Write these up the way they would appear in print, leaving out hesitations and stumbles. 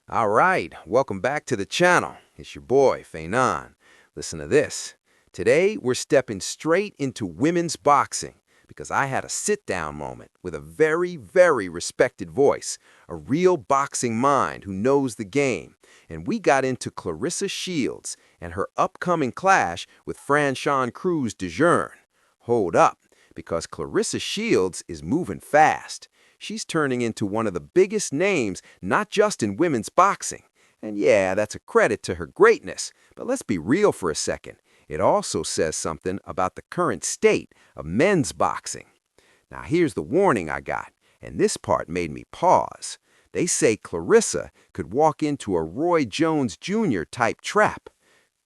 All right, welcome back to the channel. It's your boy, Fainan. Listen to this. Today, we're stepping straight into women's boxing because I had a sit-down moment with a very, very respected voice, a real boxing mind who knows the game. And we got into Claressa Shields and her upcoming clash with Franchon Cruz de Jeune. Hold up, because Claressa Shields is moving fast. She's turning into one of the biggest names, not just in women's boxing. And yeah, that's a credit to her greatness, but let's be real for a second. It also says something about the current state of men's boxing. Now here's the warning I got, and this part made me pause. They say Claressa could walk into a Roy Jones Jr. type trap.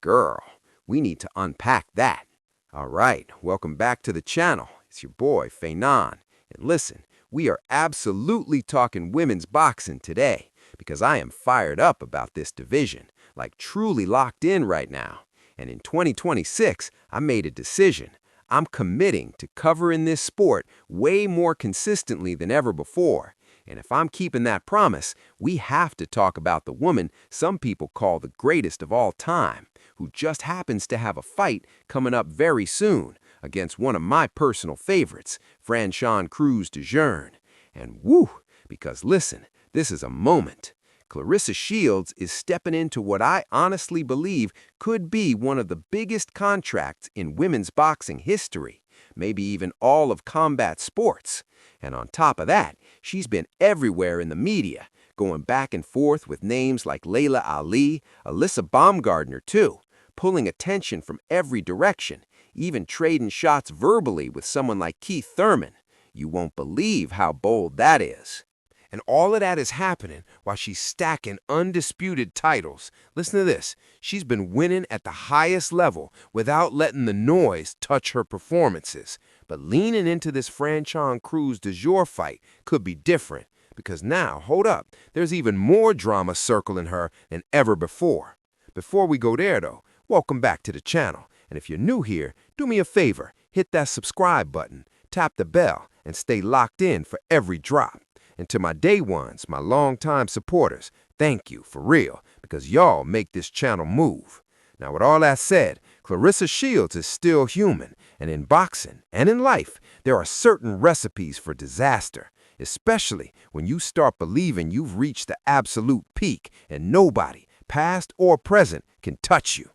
Girl, we need to unpack that. All right, welcome back to the channel. It's your boy, Fainan. And listen, we are absolutely talking women's boxing today because I am fired up about this division, like truly locked in right now. And in 2026, I made a decision. I'm committing to covering this sport way more consistently than ever before. And if I'm keeping that promise, we have to talk about the woman some people call the greatest of all time, who just happens to have a fight coming up very soon against one of my personal favorites, Franchon Cruz de Jeune. And woo, because listen, this is a moment. Claressa Shields is stepping into what I honestly believe could be one of the biggest contracts in women's boxing history, maybe even all of combat sports. And on top of that, she's been everywhere in the media, going back and forth with names like Layla Ali, Alyssa Baumgardner too, pulling attention from every direction, even trading shots verbally with someone like Keith Thurman. You won't believe how bold that is. And all of that is happening while she's stacking undisputed titles. Listen to this. She's been winning at the highest level without letting the noise touch her performances. But leaning into this Franchon Cruz de Jeune fight could be different. Because now, hold up, there's even more drama circling her than ever before. Before we go there, though, welcome back to the channel. And if you're new here, do me a favor, hit that subscribe button, tap the bell, and stay locked in for every drop. And to my day ones, my longtime supporters, thank you for real, because y'all make this channel move. Now with all that said, Claressa Shields is still human, and in boxing and in life, there are certain recipes for disaster, especially when you start believing you've reached the absolute peak and nobody, past or present, can touch you.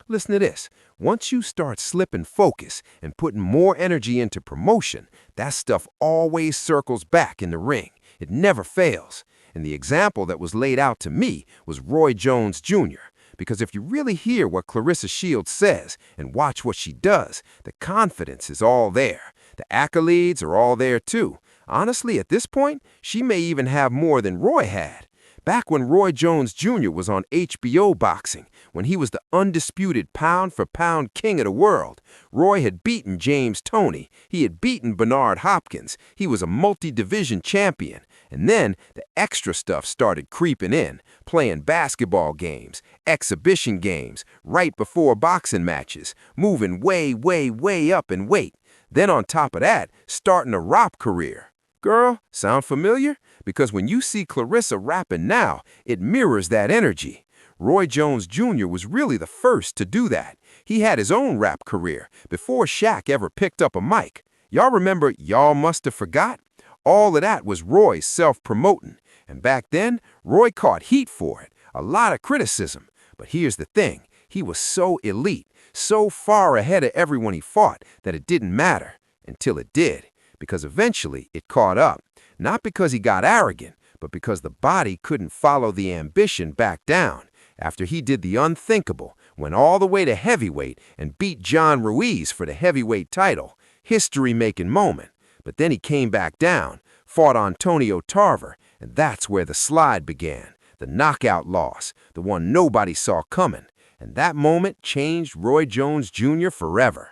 Listen to this. Once you start slipping focus and putting more energy into promotion, that stuff always circles back in the ring. It never fails. And the example that was laid out to me was Roy Jones Jr. Because if you really hear what Claressa Shields says and watch what she does, the confidence is all there. The accolades are all there too. Honestly, at this point, she may even have more than Roy had. Back when Roy Jones Jr. was on HBO Boxing, when he was the undisputed pound-for-pound king of the world, Roy had beaten James Toney, he had beaten Bernard Hopkins, he was a multi-division champion, and then the extra stuff started creeping in, playing basketball games, exhibition games, right before boxing matches, moving way, way, way up in weight. Then on top of that, starting a rap career. Girl, sound familiar? Because when you see Claressa rapping now, it mirrors that energy. Roy Jones Jr. was really the first to do that. He had his own rap career before Shaq ever picked up a mic. Y'all remember Y'all Must Have Forgot? All of that was Roy's self-promoting. And back then, Roy caught heat for it, a lot of criticism. But here's the thing, he was so elite, so far ahead of everyone he fought that it didn't matter until it did. Because eventually it caught up, not because he got arrogant, but because the body couldn't follow the ambition back down. After he did the unthinkable, went all the way to heavyweight and beat John Ruiz for the heavyweight title, history-making moment. But then he came back down, fought Antonio Tarver, and that's where the slide began, the knockout loss, the one nobody saw coming. And that moment changed Roy Jones Jr. forever.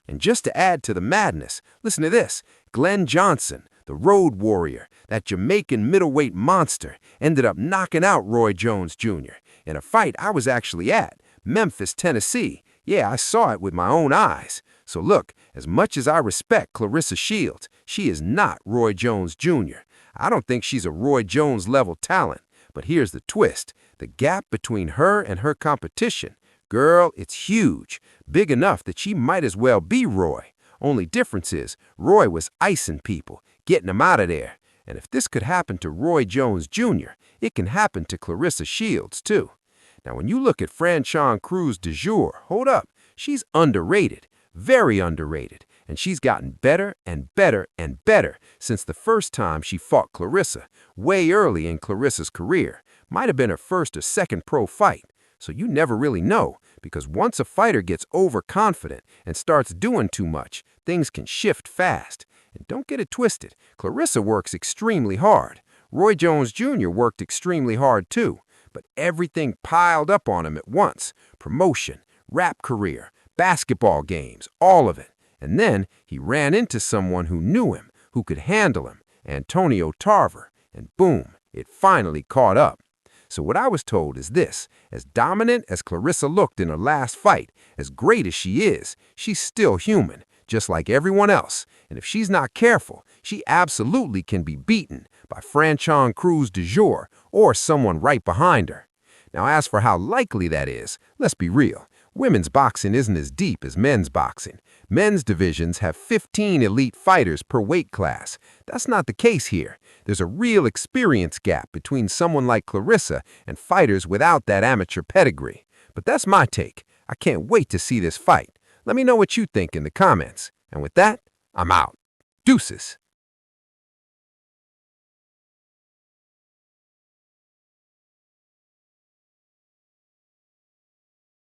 And just to add to the madness, listen to this. Glenn Johnson, the Road Warrior, that Jamaican middleweight monster, ended up knocking out Roy Jones Jr. in a fight I was actually at, Memphis, Tennessee. Yeah, I saw it with my own eyes. So look, as much as I respect Claressa Shields, she is not Roy Jones Jr. I don't think she's a Roy Jones level talent. But here's the twist. The gap between her and her competition, girl, it's huge. Big enough that she might as well be Roy. Only difference is, Roy was icing people, getting them out of there. And if this could happen to Roy Jones Jr., it can happen to Claressa Shields, too. Now, when you look at Franchon Cruz de jour, hold up, she's underrated, very underrated, and she's gotten better and better and better since the first time she fought Claressa, way early in Claressa's career. Might have been her first or second pro fight. So you never really know, because once a fighter gets overconfident and starts doing too much, things can shift fast. And don't get it twisted, Claressa works extremely hard. Roy Jones Jr. worked extremely hard too, but everything piled up on him at once. Promotion, rap career, basketball games, all of it. And then he ran into someone who knew him, who could handle him, Antonio Tarver, and boom, it finally caught up. So what I was told is this: as dominant as Claressa looked in her last fight, as great as she is, she's still human, just like everyone else. And if she's not careful, she absolutely can be beaten by Franchon Cruz de jour or someone right behind her. Now, as for how likely that is, let's be real. Women's boxing isn't as deep as men's boxing. Men's divisions have 15 elite fighters per weight class. That's not the case here. There's a real experience gap between someone like Claressa and fighters without that amateur pedigree. But that's my take. I can't wait to see this fight. Let me know what you think in the comments. And with that, I'm out. Deuces.